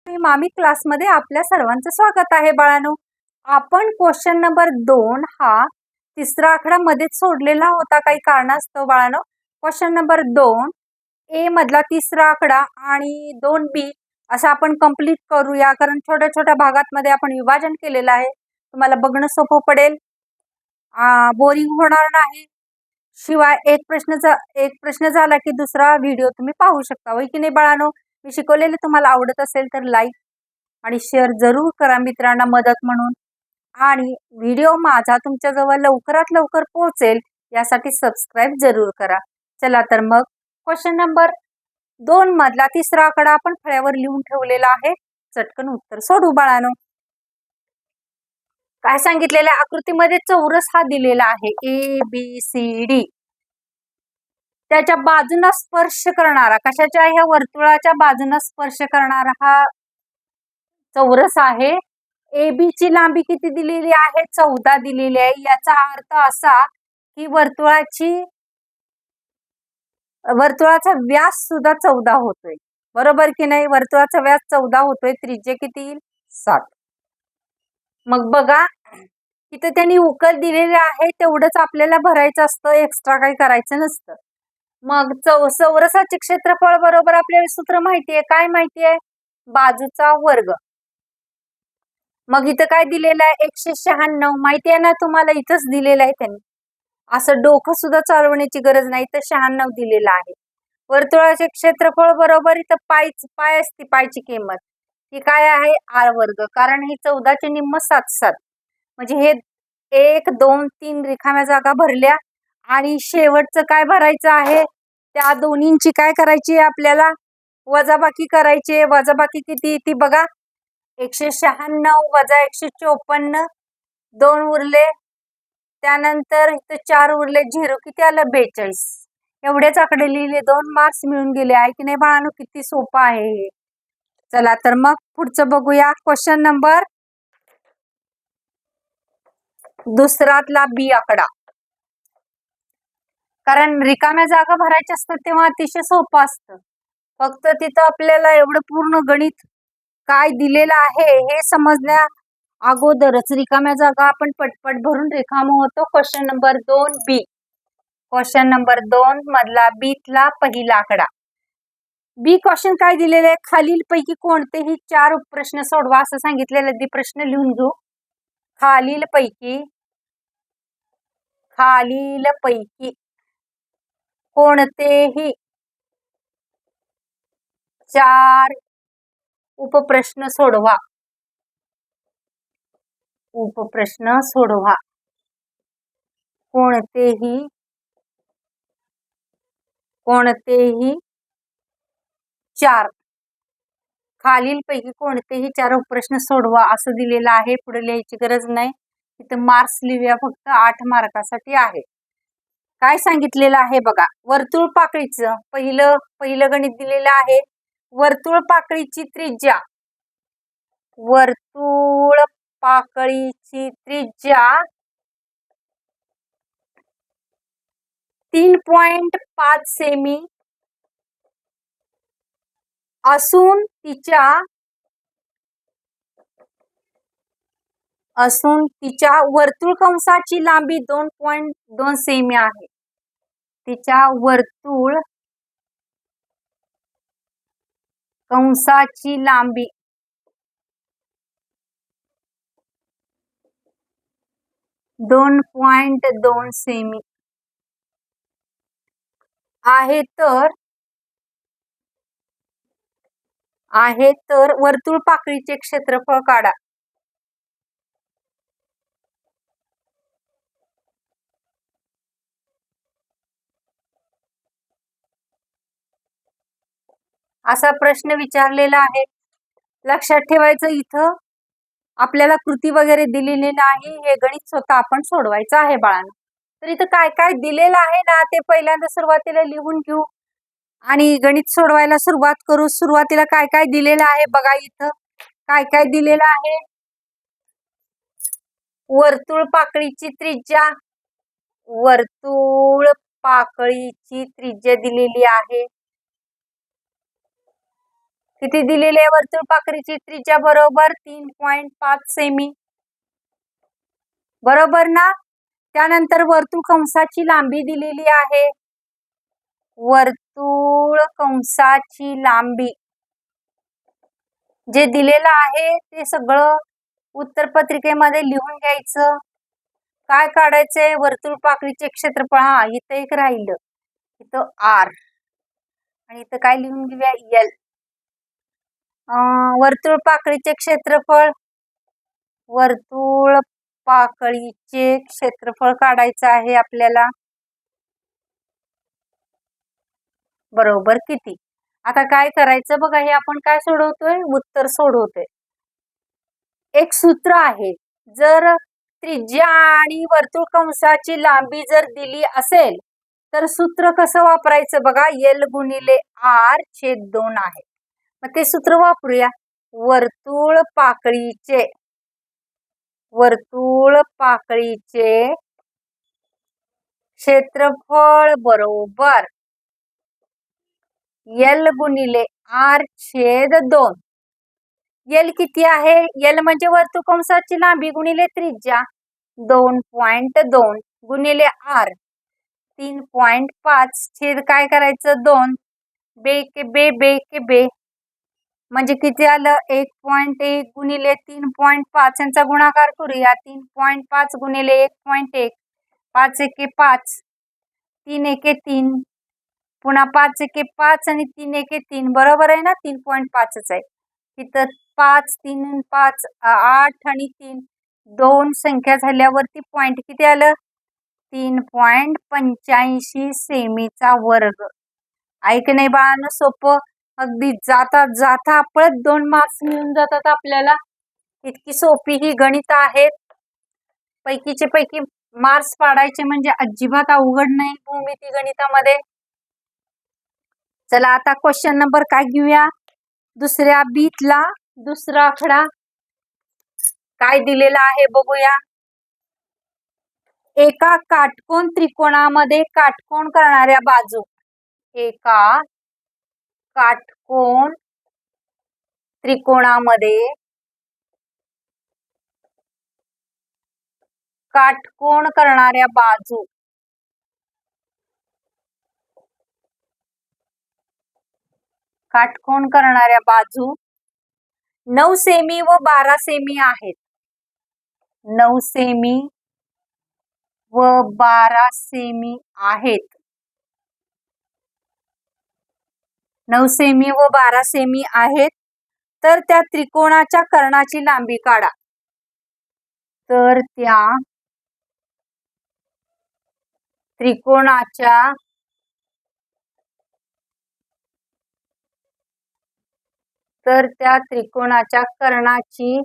मामी क्लासमध्ये आपल्या सर्वांचं स्वागत आहे बाळांनो. आपण क्वेश्चन नंबर 2 हा तिसरा आकडा मध्येच सोडलेला होता काही कारणास्तव बाळांनो. क्वेश्चन नंबर 2 ए मधला तिसरा आकडा आणि 2 बी असं आपण कंप्लीट करूया, कारण छोट्या छोट्या भागांमध्ये आपण विभाजन केलेलं आहे. तुम्हाला बघणं सोपं पडेल, बोरिंग होणार नाही. शिवाय एक प्रश्न झाला की दुसरा व्हिडिओ तुम्ही पाहू शकता, होय की नाही बाळांनो. मी शिकवलेले तुम्हाला आवडत असेल तर लाईक आणि शेअर जरूर करा मित्रांना मदत म्हणून, आणि व्हिडिओ माझा तुमच्याजवळ लवकरात लवकर पोहोचेल यासाठी सबस्क्राईब जरूर करा. चला तर मग क्वेश्चन नंबर 2 मधला तिसरा आकडा आपण फळ्यावर लिहून ठेवलेला आहे. चटकन उत्तर सोडू बाळांनो. काय सांगितलेल्या आकृतीमध्ये चौरस हा दिलेला आहे, ABCD. त्याच्या बाजूला स्पर्श करणारा, कशाच्या ह्या वर्तुळाच्या बाजूला स्पर्श करणारा हा चौरस आहे. AB ची लांबी किती दिलेली आहे? 14 दिलेली आहे. याचा अर्थ असा की वर्तुळाचा व्यास सुद्धा 14 होतोय, बरोबर की नाही. वर्तुळाचा व्यास 14 होतोय, त्रिज्या किती येईल? 7. मग बघा इथे त्यांनी उकल दिलेले आहे, तेवढंच आपल्याला भरायचं असतं, एक्स्ट्रा काही करायचं नसतं. मग चौरसाचे क्षेत्रफळ बरोबर आपल्याला सूत्र माहिती आहे. काय माहिती आहे? बाजूचा वर्ग. मग इथं काय दिलेलं आहे? 196 माहिती आहे ना तुम्हाला, इथंच दिलेलं आहे त्यांनी. असं डोकं सुद्धा चालवण्याची गरज नाही, तर 96 दिलेलं आहे. वर्तुळाचे क्षेत्रफळ बरोबर इथं पाय असते, पायची किंमत ही काय आहे? r वर्ग. कारण ही 14 चे निम्म 7 म्हणजे हे 1 2 3 रिकाम्या जागा भरल्या, आणि शेवटचं काय भरायचं आहे? त्या दोन्हींची काय करायची आहे आपल्याला? वजाबाकी करायची. वजाबाकी किती ती बघा, 196 वजा 154, 2 उरले, त्यानंतर इथं 4 उरले, 0 किती आलं? 42. एवढेच आकडे लिहिले, 2 मार्क्स मिळून गेले, आहे की नाही बाळांनो. किती सोपं आहे हे. चला तर मग पुढचं बघूया. क्वेश्चन नंबर दुसरातला बी आकडा. कारण रिकाम्या जागा भरायच्या असतात तेव्हा अतिशय सोपं असतं. फक्त तिथं आपल्याला एवढं पूर्ण गणित काय दिलेलं आहे हे समजण्या अगोदरच रिकाम्या जागा आपण पटपट भरून रिकामं होतो. क्वेश्चन नंबर 2 बी. क्वेश्चन नंबर 2 मधला बीतला पहिला आकडा. बी क्वेश्चन काय दिलेले आहे? खालीलपैकी कोणतेही 4 प्रश्न सोडवा असं सांगितलेलं. प्रश्न लिहून घेऊ. खालीलपैकी कोणतेही 4 उपप्रश्न सोडवा. उपप्रश्न सोडवा. कोणतेही 4 खालीलपैकी कोणतेही 4 उपप्रश्न सोडवा असं दिलेलं आहे. पुढे लिहायची गरज नाही, इथं मार्क्स लिहूया, फक्त 8 मार्कासाठी आहे. काय सांगितलेलं आहे बघा. वर्तुळ पाकळीचं पहिलं गणित दिलेलं आहे. वर्तुळ पाकळीची त्रिज्या 3.5 सेमी असून तिच्या वर्तुळ कंसाची लांबी 2.2 सेमी आहे. तिच्या वर्तुळ कंसाची लांबी 2.2 सेमी आहे तर वर्तुळ पाकळीचे क्षेत्रफळ काढा. असा प्रश्न विचारलेला आहे. लक्षात ठेवायचं, इथं आपल्याला कृती वगैरे दिलेली नाही, हे गणित स्वतः आपण सोडवायचं आहे बाळांनो. तर इथं काय काय दिलेलं आहे ना ते पहिल्यांदा सुरुवातीला लिहून घेऊ आणि गणित सोडवायला सुरुवात करू. सुरुवातीला काय काय दिलेलं आहे बघा. इथं काय काय दिलेलं आहे? वर्तुळ पाकळीची त्रिज्या दिलेली आहे. किती दिलेली आहे वर्तुळपाकळीची त्रिज्या? बरोबर 3.5 सेमी. बरोबर ना? त्यानंतर वर्तुळ कंसाची लांबी दिलेली आहे. वर्तुळ कंसाची लांबी जे दिलेलं आहे ते सगळं उत्तरपत्रिकेमध्ये लिहून घ्यायचं. काय काढायचंय? वर्तुळपाकळीचे क्षेत्रफळ. हा, इथं एक राहिलं, इथं आर आणि इथं काय लिहून घेऊया? एल. वर्तुळपाकळीचे क्षेत्रफळ, वर्तुळपाकळीचे क्षेत्रफळ काढायचं आहे आपल्याला. बरोबर किती? आता काय करायचं बघा, हे आपण काय सोडवतोय? उत्तर सोडवतोय. एक सूत्र आहे, जर त्रिज्या आणि वर्तुळ कंसाची लांबी जर दिली असेल तर सूत्र कसं वापरायचं बघा? एल गुणिले आर छेद 2 आहे. मग ते सूत्र वापरूया. वर्तुळपाकळीचे क्षेत्रफळ बरोबर एल गुणिले आर छेद 2. एल किती आहे? एल म्हणजे वर्तुळ कंसाची लांबी गुणिले त्रिज्या 2.2 गुणिले आर 3.5 छेद काय करायचं? 2. बे के बे बे के बे म्हणजे किती आलं? 1.1 गुणिले 3.5 यांचा गुणाकार करूया. 3.5 गुणिले 1.1 5 एके 5 3 एके 3 पुन्हा 5 एके 5 आणि 3 एके 3. बरोबर आहे ना? 3.5च आहे. इथं 5 3 5 8 आणि 3 2 संख्या झाल्यावरती पॉइंट किती आलं? 3.85 सेमीचा वर्ग. ऐक नाही बाळांनो, सोपं अगदी. जाता जाता पळत 2 मार्क्स मिळून जातात आपल्याला. इतकी सोपी ही गणित आहेत. पैकीचे पैकी मार्क्स पाडायचे म्हणजे अजिबात अवघड नाही भूमिती गणितामध्ये. चला आता क्वेश्चन नंबर काय घेऊया? दुसऱ्या बीतला दुसरा आकडा काय दिलेला आहे बघूया. एका काटकोन त्रिकोणामध्ये काटकोन करणाऱ्या बाजू, एका काटकोन त्रिकोणामध्ये काटकोन करणाऱ्या बाजू काटकोन करणाऱ्या बाजू 9 सेमी व 12 सेमी आहेत. 9 सेमी व 12 सेमी आहेत. 9 सेमी व 12 सेमी आहेत. तर त्या त्रिकोणाच्या कर्णाची लांबी काढा. तर त्या त्रिकोणाच्या कर्णाची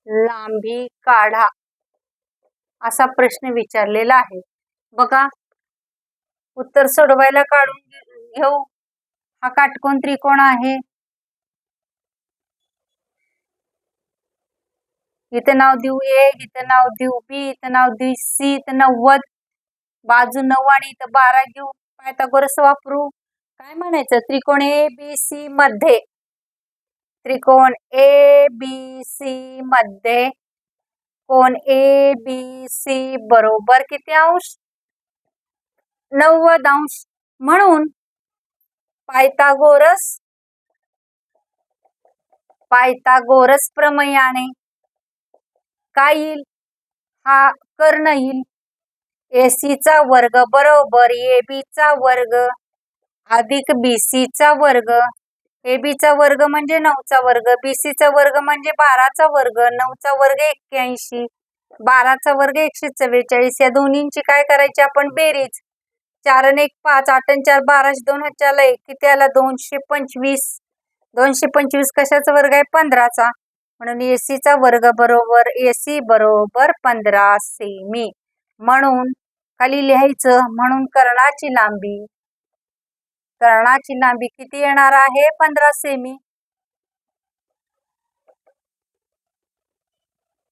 लांबी काढा असा प्रश्न विचारलेला आहे. बघा, उत्तर सोडवायला काढून घेऊ. हा काटकोन त्रिकोण आहे. इथं नाव देऊ ए, इथं नाव देऊ बी, इथं नाव देऊ सी, इथं 90, बाजू 9 आणि इथं 12 घेऊ. पायथागोरस वापरू. काय म्हणायचं? त्रिकोण ए बी सी मध्ये, त्रिकोण ए बी सी मध्ये कोण ए बी सी बरोबर किती अंश? 90 अंश. म्हणून पायथागोरस प्रमेयाने काय येईल? हा कर्ण येईल. AC चा वर्ग बरोबर AB चा वर्ग अधिक BC चा वर्ग. AB चा वर्ग म्हणजे 9 चा वर्ग, BC चा वर्ग म्हणजे 12 चा वर्ग. 9 चा वर्ग 81, 12 चा वर्ग 144. या दोन्हींची काय करायची आपण? बेरीज. 4 आणि 1 5, 8 आणि 4 12, 2 हातच्याला 1 किती आला? 225. 225 कशाचा वर्ग आहे? 15चा. म्हणून AC चा वर्ग बरोबर AC बरोबर 15 सेमी. म्हणून खाली लिहायचं, म्हणून कर्णाची लांबी किती येणार आहे? 15 सेमी.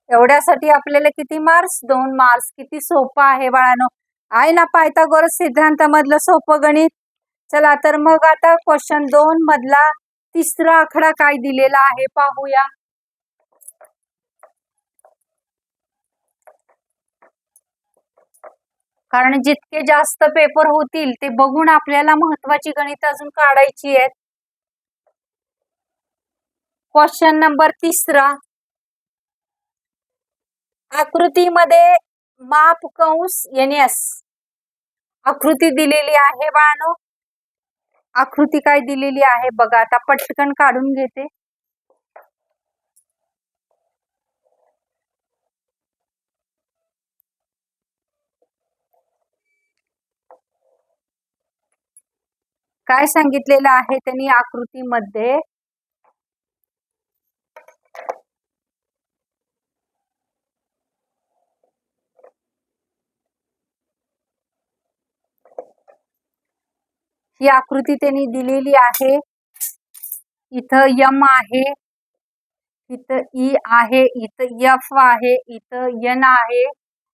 एवढ्यासाठी आपल्याला किती मार्क्स? 2 मार्क्स. किती सोपं आहे बाळांनो, आहे ना पायथागोरस सिद्धांतामधलं सोपं गणित. चला तर मग आता क्वेश्चन 2 मधला तिसरा आकडा काय दिलेला आहे पाहूया. कारण जितके जास्त पेपर होतील ते बघून आपल्याला महत्वाची गणित अजून काढायची आहेत. क्वेश्चन नंबर 3 आकृतीमध्ये माप कंस NS आकृती दिलेली आहे बाळांनो. आकृती काय दिलेली आहे बघा. आता पटकन काढून घेते. काय सांगितलेलं आहे त्यांनी आकृतीमध्ये. ही आकृती त्यांनी दिलेली आहे. इथं M आहे, इथं E आहे, इथं F आहे, इथं N आहे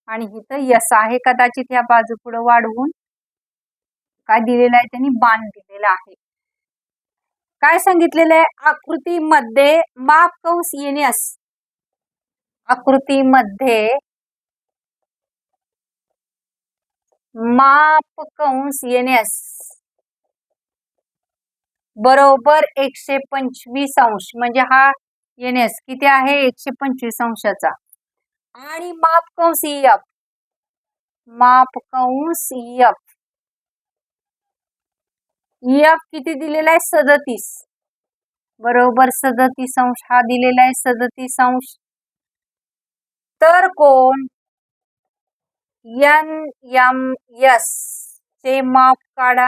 आणि इथं S आहे. कदाचित या बाजू पुढे वाढवून काय दिलेलं आहे त्यांनी बाण दिलेला आहे. काय सांगितलेलं आहे आकृतीमध्ये माप कंस NS आकृतीमध्ये माप कंस NS बरोबर 125 अंश म्हणजे हा NS किती आहे 125 अंशाचा आणि माप कंस EF माप कंस EF किती दिलेला आहे 37 बरोबर 37 अंश हा दिलेला आहे 37 अंश. तर कोण NMS चे माप काढा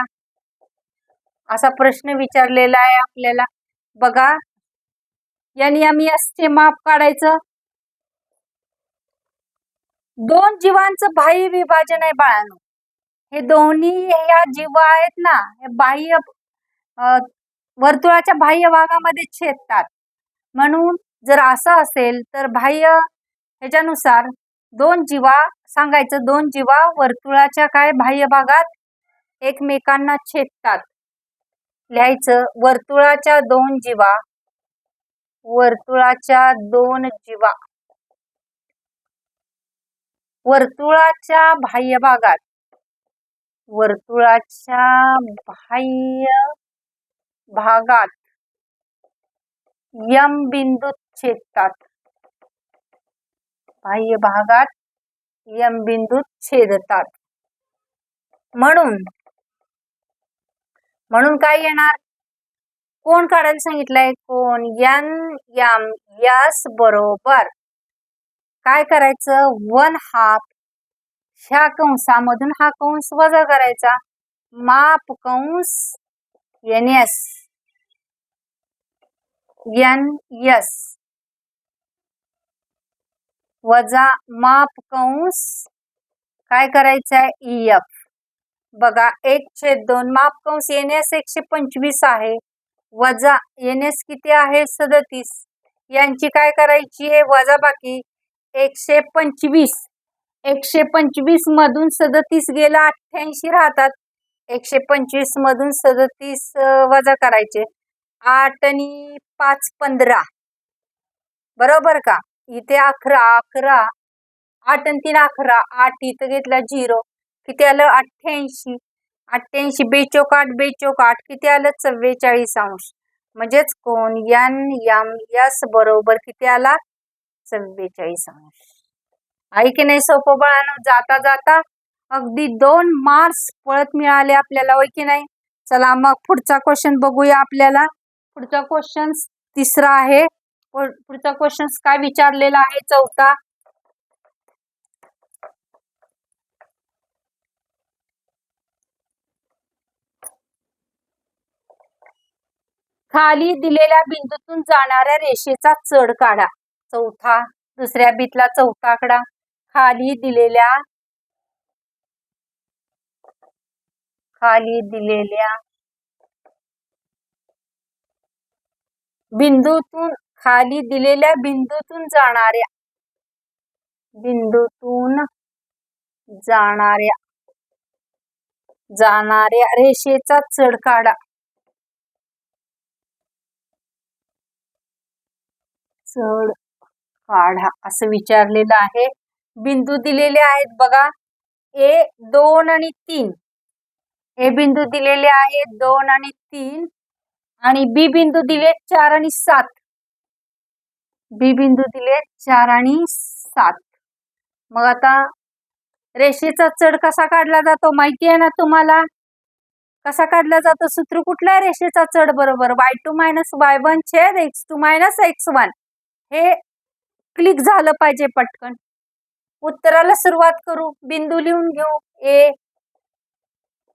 असा प्रश्न विचारलेला आहे आपल्याला. बघा NMS चे माप काढायचं. दोन जीवांचं बाह्य विभाजन आहे बाळांनो. हे दोन्ही या जीव आहेत ना हे बाह्य वर्तुळाच्या बाह्य भागामध्ये छेदतात. म्हणून जर असं असेल तर बाह्य ह्याच्यानुसार दोन जीवा सांगायचं. दोन जीवा वर्तुळाच्या काय बाह्य भागात एकमेकांना छेदतात. लिहायचं वर्तुळाच्या दोन जीवा वर्तुळाच्या दोन जीवा वर्तुळाच्या बाह्य भागात वर्तुळाच्या बाह्य भागात M बिंदूत छेदतात. बाह्य भागात M बिंदूत छेदतात. म्हणून काय येणार कोण काढायला सांगितलंय कोण NMS बरोबर काय करायचं 1/2 ह्या कंसामधून हा कंस वजा करायचा. माप कंस NS वजा माप कंस काय करायचंय EF. बघा 1/2 माप कंस NS 125 आहे वजा NS किती आहे 37. यांची काय करायची आहे वजा बाकी 125 मधून 37 गेला 88 राहतात. 125 मधून 37 वजा करायचे 8 आणि 5 15 बरोबर का. इथे 11 8 आणि 3 11 8 इथं घेतला 0 किती आलं 88 बेचोक 8 किती आलं 44 अंश. म्हणजेच कोण NMS बरोबर किती आला 44 अंश. आहे की नाही सोपं बाळांनो. जाता जाता अगदी 2 मार्क्स पळत मिळाले आपल्याला होय की नाही. चला मग पुढचा क्वेश्चन बघूया. आपल्याला पुढचा क्वेश्चन 3 आहे. पुढचा क्वेश्चन काय विचारलेला आहे 4था. खाली दिलेल्या बिंदूतून जाणाऱ्या रेषेचा चढ काढा. चौथा दुसऱ्या बीतला चौथा आकडा. खाली दिलेल्या बिंदूतून खाली दिलेल्या बिंदूतून जाणाऱ्या जाणाऱ्या रेषेचा चढ काढा. चढ काढा असं विचारलेलं आहे. बिंदू दिलेले आहेत बघा, ए 2 आणि 3. ए बिंदू दिलेले आहेत 2 आणि 3 आणि बी बिंदू दिले 4 आणि 7. बी बिंदू दिले 4 आणि 7. मग आता रेषेचा चढ कसा काढला जातो माहिती आहे ना तुम्हाला? कसा काढला जातो? सूत्र कुठलं आहे रेषेचा चढ? बरोबर y2 - y1 छेद x2 - x1. हे क्लिक झालं पाहिजे पटकन. उत्तराला सुरुवात करू. बिंदू लिहून घेऊ. ए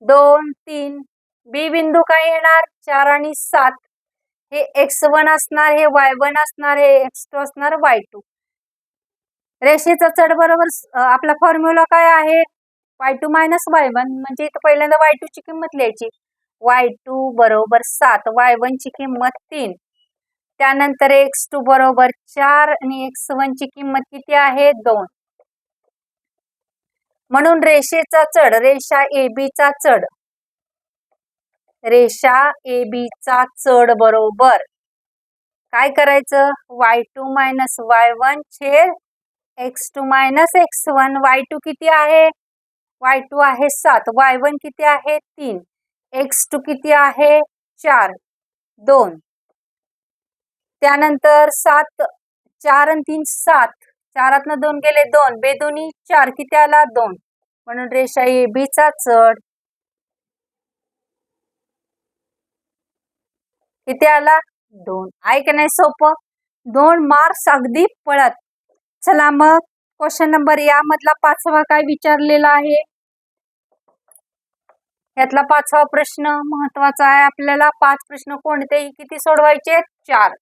2 3. बी बिंदू काय येणार? 4 आणि 7. हे x1 असणार, हे y1 असणार, हे x2 असणार, y2. रेषेचा चढ बरोबर आपला फॉर्म्युला काय आहे? y2 - y1. म्हणजे इथं पहिल्यांदा y2 ची किंमत लिहायची. y2 बरोबर 7, y1 ची किंमत 3. त्यानंतर x2 बरोबर 4 आणि x1 ची किंमत किती आहे? 2. म्हणून रेषेचा चढ, रेषा AB चा चढ, रेषा AB चा चढ बरोबर काय करायचं? y2 - y1 छेद x2 - x1. y2 किती आहे? y2 आहे 7, y1 किती आहे? 3, x2 किती आहे? 4, 2. त्यानंतर 7 4 आणि 3 7. 4 2 गेले 2, बेदोनी 4 किती आला? 2. म्हणून रेषा AB चा चढ किती आला? 2. आहे का नाही सोपं? 2 मार्क्स अगदी पळत. चला मग क्वेश्चन नंबर यामधला 5वा काय विचारलेला आहे? यातला 5वा प्रश्न महत्वाचा आहे आपल्याला. 5 प्रश्न कोणतेही किती सोडवायचे? 4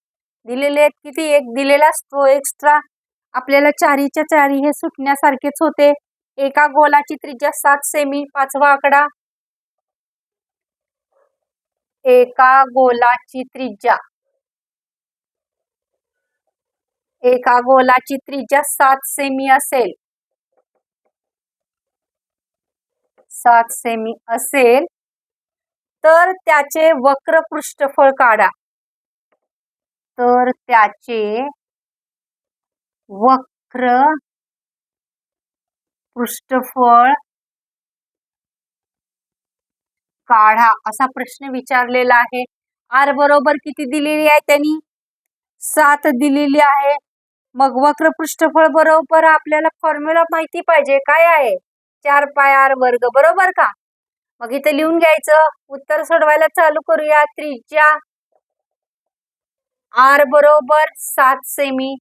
दिलेले आहेत. किती? एक दिलेला असतो एक्स्ट्रा. आपल्याला 4च्या 4 हे सुटण्यासारखेच होते. एका गोलाची त्रिज्या 7 सेमी. 5वा आकडा. एका गोलाची त्रिज्या, एका गोलाची त्रिज्या 7 सेमी असेल, 7 सेमी असेल तर त्याचे वक्र पृष्ठफळ काढा. तर त्याचे वक्र पृष्ठफळ काढा असा प्रश्न विचारलेला आहे. आर बरोबर किती दिलेली आहे त्यांनी? 7 दिलेली आहे. मग वक्र पृष्ठफळ बरोबर आपल्याला फॉर्म्युला माहिती पाहिजे. काय आहे? 4πr², बरोबर का? मग इथे लिहून घ्यायचं. उत्तर सोडवायला चालू करूया. त्रिज्या आर बरोबर 7 सेमी.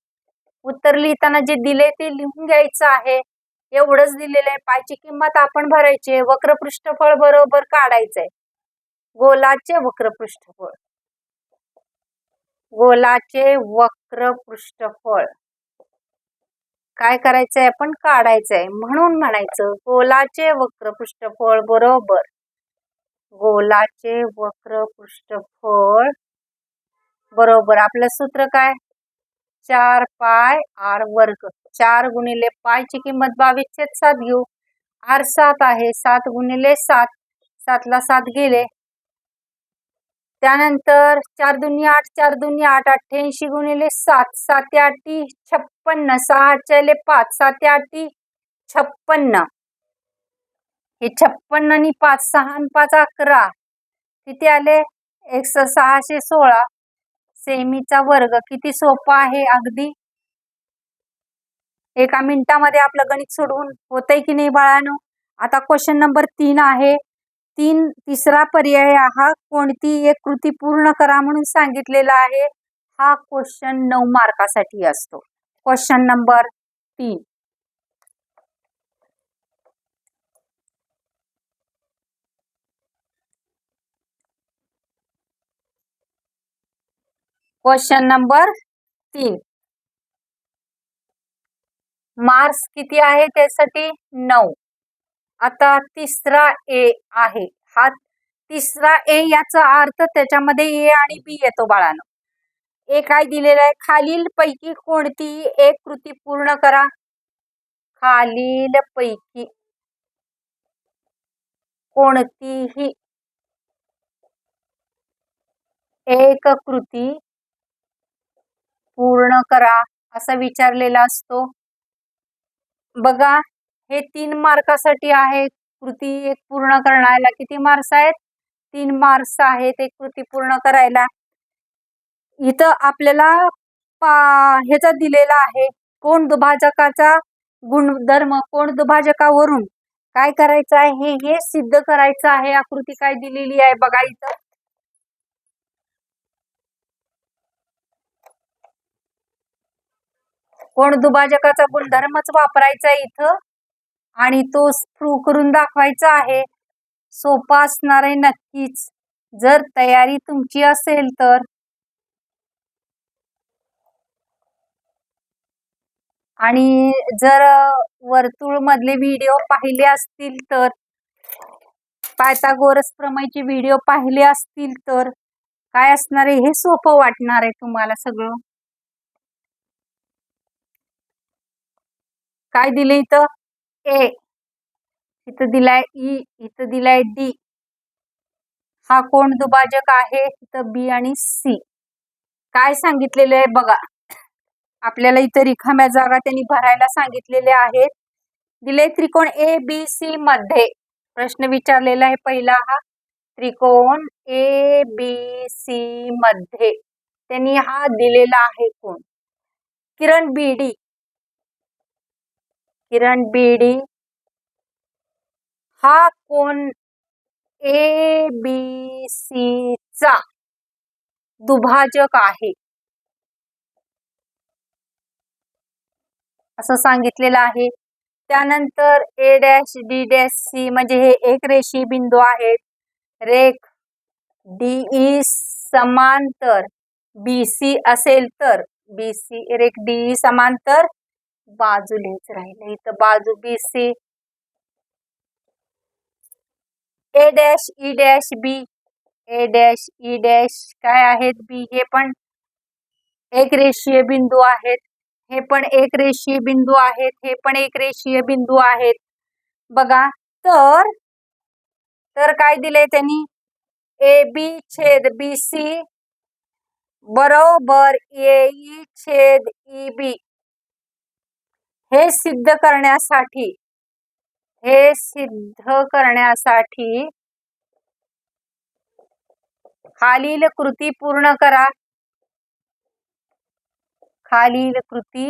उत्तर लिहिताना जे दिले ते लिहून घ्यायचं आहे. एवढंच दिलेलं आहे. पायची किंमत आपण भरायची. वक्र पृष्ठफळ बरोबर काढायचंय. गोलाचे वक्र पृष्ठफळ, गोलाचे वक्र पृष्ठफळ काय करायचंय? आपण काढायचंय. म्हणून म्हणायचं गोलाचे वक्र पृष्ठफळ बरोबर, गोलाचे वक्र पृष्ठफळ बरोबर आपलं सूत्र काय? 4πr². 4 गुणिले पायची किंमत 22/7 घेऊ. आर 7 आहे. 7 गुणिले 7, 7 ला 7 गेले. त्यानंतर 4 दुनी 8, 4 दुनी 8, 88 गुणिले 7, 7 8 56, 6 चले 5, 7 8 56. हे 56 आणि 5, 6 आणि 5 11. किती आले? 616 सेमीचा वर्ग. किती सोपं आहे अगदी. एका मिनिटामध्ये आपलं गणित सोडवून होतंय की नाही बाळांनो? आता क्वेश्चन नंबर 3 आहे. तिसरा पर्याय हा कोणती एक कृती पूर्ण करा म्हणून सांगितलेला आहे. हा क्वेश्चन 9 मार्कासाठी असतो. Question number 3. Question number 3. Marks किती आहे त्यासाठी? 9. आता तिसरा ए आहे. हा तिसरा ए याचा अर्थ त्याच्यामध्ये ए आणि बी येतो बाळांनो. ए काय दिलेलं आहे? खालील पैकी कोणतीही एक कृती पूर्ण करा. खालील पैकी कोणतीही एक कृती पूर्ण करा असं विचारलेला असतो. बघा, हे 3 मार्कासाठी आहे. कृती एक पूर्ण करण्याला किती मार्क्स आहेत? 3 मार्क्स आहेत एक कृती पूर्ण करायला. इथं आपल्याला ह्याचा दिलेला आहे कोण दुभाजकाचा गुणधर्म. कोण दुभाजकावरून काय करायचं आहे हे सिद्ध करायचं आहे. आकृती काय दिलेली आहे बघा इथं. कोण दुभाजकाचा गुणधर्मच वापरायचा इथं आणि तो प्रूव्ह करून दाखवायचा आहे. सोपा असणार आहे नक्कीच, जर तयारी तुमची असेल तर. आणि जर वर्तुळ मधले व्हिडिओ पाहिले असतील तर, पायथागोरस प्रमेयचे व्हिडिओ पाहिले असतील तर काय असणार आहे हे सोपं वाटणार आहे तुम्हाला सगळं. काय दिले इथं? ए, इथं दिलाय ई, इथं दिलाय डी. हा कोण दुभाजक आहे? इथं बी आणि सी. काय सांगितलेलं आहे बघा, आपल्याला इथं रिकाम्या जागा त्यांनी भरायला सांगितलेल्या आहेत. दिले त्रिकोण ए बी सी मध्ये. प्रश्न विचारलेला आहे पहिला हा, त्रिकोण ए बी सी मध्ये त्यांनी हा दिलेला आहे कोण? किरण बीडी. किरण बीडी हा कोण ए बी सी चा दुभाजक आहे असं सांगितलेलं आहे. त्यानंतर A dash D dash C म्हणजे हे एक रेषीय बिंदू आहेत. रेख डीई समांतर बीसी असेल तर, बीसी रेख डीई समांतर बाजू लिहायचं राहिलं इथं, बाजू BC. A dash E dash B, A dash E dash काय आहेत? बी. हे पण एक रेषीय बिंदू आहेत. हे पण एक रेषीय बिंदू आहेत. हे पण एक रेषीय बिंदू आहेत. बघा, तर काय दिले त्यांनी? ए बी छेद बी सी बरोबर ए छेद ई बी. हे सिद्ध करण्यासाठी खालील कृती पूर्ण करा. खालील कृती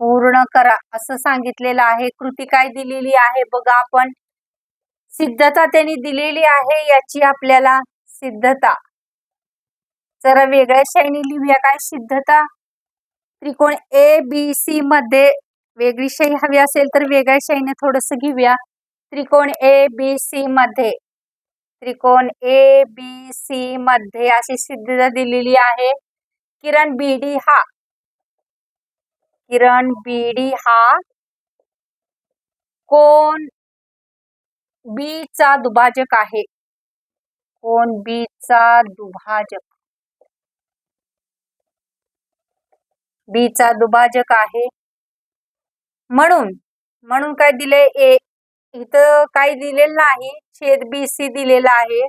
पूर्ण करा असं सांगितलेलं आहे. कृती काय दिलेली आहे बघा आपण. सिद्धता त्यांनी दिलेली आहे, याची आपल्याला सिद्धता जरा वेगळ्या शैली लिहूया. काय सिद्धता? त्रिकोण ए बी सी मध्ये वेगळी शैली हवी असेल तर वेगळ्या शैलीने थोडस घेऊया. त्रिकोण ए बी सी मध्ये, त्रिकोण ए बी सी मध्ये अशी सिद्धता दिलेली आहे. किरण बीडी हा कोण बी चा दुभाजक आहे. कोण बी चा दुभाजक, बी चा दुभाजक आहे. म्हणून काय दिले? ए, इथं काय दिलेलं नाही, छेद बी सी दिलेला आहे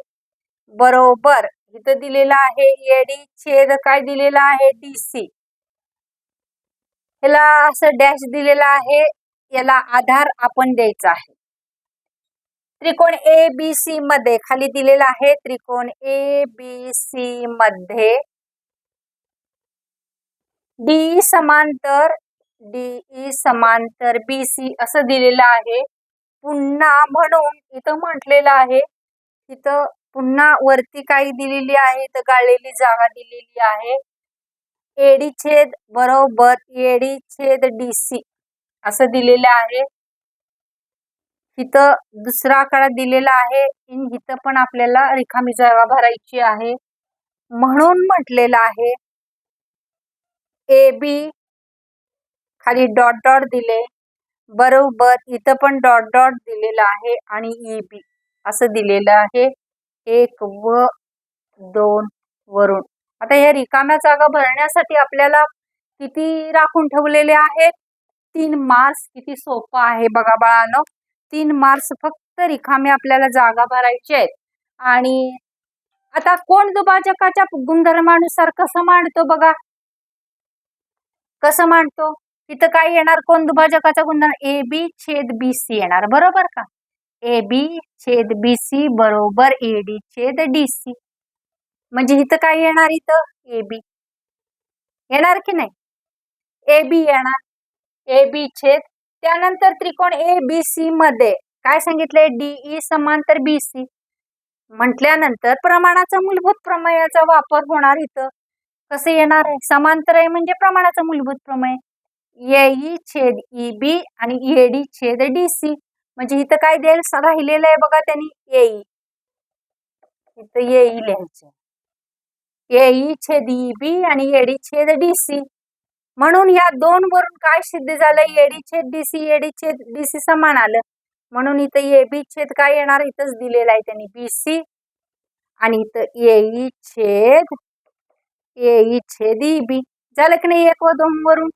बरोबर. इथं दिलेला आहे एडी छेद काय दिलेला आहे? D C. याला असं डॅश दिलेला आहे, याला आधार आपण द्यायचा आहे. त्रिकोण ए बी सी मध्ये खाली दिलेला आहे, त्रिकोण ए बी सी मध्ये डीई समांतर बी सी असं दिलेलं आहे. पुन्हा म्हणून इथं म्हटलेलं आहे, इथं पुन्हा वरती काही दिलेली आहे, इथं गाळलेली जागा दिलेली आहे. एडी छेद बरोबर एडी छेद डी सी असं दिलेलं आहे. इथं दुसरा आकडा दिलेला आहे. इथं पण आपल्याला रिकामी जागा भरायची आहे, म्हणून म्हटलेलं आहे ए बी खाली डॉट डॉट दिले बरोबर. इथं पण डॉट डॉट दिलेला आहे आणि ई बी असं दिलेलं आहे 1 व 2 वरून. आता या रिकाम्या जागा भरण्यासाठी आपल्याला किती राखून ठेवलेले आहेत? 3 मार्क्स. किती सोपं आहे बघा बाळांनो, 3 मार्क्स फक्त फक्त रिकामे आपल्याला जागा भरायचे आहेत. आणि आता कोण दुभाजकाच्या गुणधर्मानुसार कसं मांडतो बघा, कसं मांडतो. इथं काय येणार, कोण दुभाजकाचा गुणधर्म, ए बी छेद बी सी येणार, बरोबर का. ए बी छेद बी सी बरोबर ए डी छेद डी सी. म्हणजे इथं काय येणार, इथं ए बी येणार की नाही, ए बी येणार, ए बी छेद. त्यानंतर त्रिकोण ए बी सी मध्ये काय सांगितलंय, डीई समांतर बी सी म्हटल्यानंतर प्रमाणाचा मूलभूत प्रमेयाचा वापर होणार. इथं कसं येणार आहे, समांतर आहे म्हणजे प्रमाणाचा मूलभूत प्रमेय, एई छेद ई बी आणि एडी छेद डी सी. म्हणजे इथं काय देईल, राहिलेलं आहे बघा त्यांनी एई, इथं एई लिहायचं, एई छेद ई बी आणि एडी छेद डी सी. म्हणून या दोन वरून काय सिद्ध झालं, एडी छेद डी सी, एडी छेद डी सी समान आलं. म्हणून इथं ए बी छेद काय येणार, इथंच दिलेलं आहे त्यांनी बी सी, आणि इथं एई छेद ई बी. झालं की नाही, 1 व 2 वरून.